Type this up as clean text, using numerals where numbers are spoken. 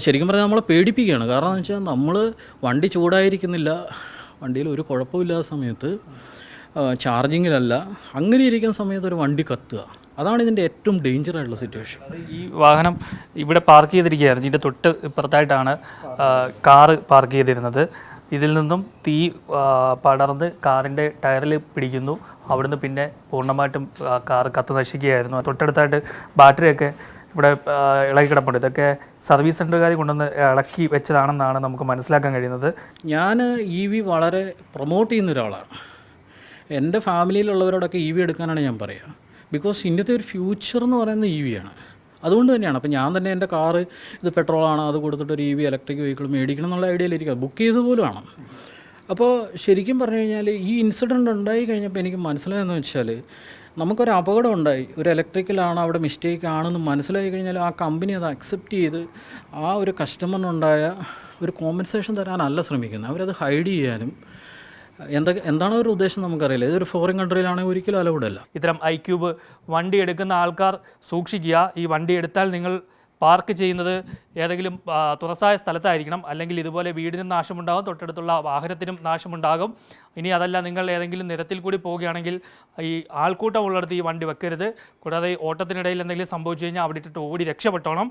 ശരിക്കും പറഞ്ഞാൽ നമ്മളെ പേടിപ്പിക്കുകയാണ്. കാരണം എന്ന് വെച്ചാൽ നമ്മൾ വണ്ടി ചൂടായിരിക്കുന്നില്ല, വണ്ടിയിൽ ഒരു കുഴപ്പമില്ലാത്ത സമയത്ത് ചാർജിങ്ങിലല്ല, അങ്ങനെ ഇരിക്കുന്ന സമയത്ത് ഒരു വണ്ടി കത്തുക, അതാണ് ഇതിൻ്റെ ഏറ്റവും ഡേഞ്ചർ ആയിട്ടുള്ള സിറ്റുവേഷൻ. ഈ വാഹനം ഇവിടെ പാർക്ക് ചെയ്തിരിക്കുകയായിരുന്നു. ഇതിൻ്റെ തൊട്ട് ഇപ്പുറത്തായിട്ടാണ് കാറ് പാർക്ക് ചെയ്തിരുന്നത്. ഇതിൽ നിന്നും തീ പടർന്ന് കാറിൻ്റെ ടയറിൽ പിടിക്കുന്നു. അവിടുന്ന് പിന്നെ പൂർണ്ണമായിട്ടും കാർ കത്ത് നശിക്കുകയായിരുന്നു. തൊട്ടടുത്തായിട്ട് ബാറ്ററിയൊക്കെ ഇവിടെ ഇളകി കിടപ്പുണ്ട്. ഇതൊക്കെ സർവീസ് സെൻ്ററുകാർ കൊണ്ടുവന്ന് ഇളക്കി വെച്ചതാണെന്നാണ് നമുക്ക് മനസ്സിലാക്കാൻ കഴിയുന്നത്. ഞാൻ EV വളരെ പ്രൊമോട്ട് ചെയ്യുന്ന ഒരാളാണ്. എൻ്റെ ഫാമിലിയിലുള്ളവരോടൊക്കെ EV എടുക്കാനാണ് ഞാൻ പറയുക. ബിക്കോസ് ഇന്നത്തെ ഒരു ഫ്യൂച്ചർ എന്ന് പറയുന്നത് EV ആണ്. അതുകൊണ്ട് തന്നെയാണ് അപ്പോൾ ഞാൻ തന്നെ എൻ്റെ കാറ് ഇത് പെട്രോളാണ്, അത് കൊടുത്തിട്ട് ഒരു EV ഇലക്ട്രിക് വെഹിക്കിൾ മേടിക്കണം എന്നുള്ള ഐഡിയയിലിരിക്കുക. ബുക്ക് ചെയ്ത് പോലും ആണ്. അപ്പോൾ ശരിക്കും പറഞ്ഞു കഴിഞ്ഞാൽ ഈ ഇൻസിഡൻറ്റ് ഉണ്ടായി കഴിഞ്ഞപ്പോൾ എനിക്ക് മനസ്സിലായെന്ന് വെച്ചാൽ, നമുക്കൊരു അപകടം ഉണ്ടായി, ഒരു ഇലക്ട്രിക്കലാണ് അവിടെ മിസ്റ്റേക്ക് ആണെന്ന് മനസ്സിലായി കഴിഞ്ഞാൽ ആ കമ്പനി അത് അക്സെപ്റ്റ് ചെയ്ത് ആ ഒരു കസ്റ്റമറിനുണ്ടായ ഒരു കോമ്പൻസേഷൻ തരാനല്ല ശ്രമിക്കുന്നത്. അവരത് ഹൈഡ് ചെയ്യാനും എന്താണ് ഒരു ഉദ്ദേശം നമുക്കറിയില്ല. ഇതൊരു ഫോറിൻ കൺട്രിയിലാണെങ്കിൽ ഒരിക്കലും അലൗഡ് അല്ല. ഇത്തരം iQube വണ്ടി എടുക്കുന്ന ആൾക്കാർ സൂക്ഷിക്കുക. ഈ വണ്ടി എടുത്താൽ നിങ്ങൾ പാർക്ക് ചെയ്യുന്നത് ഏതെങ്കിലും തുറസായ സ്ഥലത്തായിരിക്കണം. അല്ലെങ്കിൽ ഇതുപോലെ വീടിനും നാശമുണ്ടാകും, തൊട്ടടുത്തുള്ള വാഹനത്തിനും നാശമുണ്ടാകും. ഇനി അതല്ല, നിങ്ങൾ ഏതെങ്കിലും നിരത്തിൽ കൂടി പോവുകയാണെങ്കിൽ ഈ ആൾക്കൂട്ടം ഉള്ളിടത്ത് ഈ വണ്ടി വെക്കരുത്. കൂടാതെ ഓട്ടത്തിനിടയിൽ എന്തെങ്കിലും സംഭവിച്ചു കഴിഞ്ഞാൽ അവിടെ ഇട്ടിട്ട് ഓടി രക്ഷപ്പെട്ടോണം.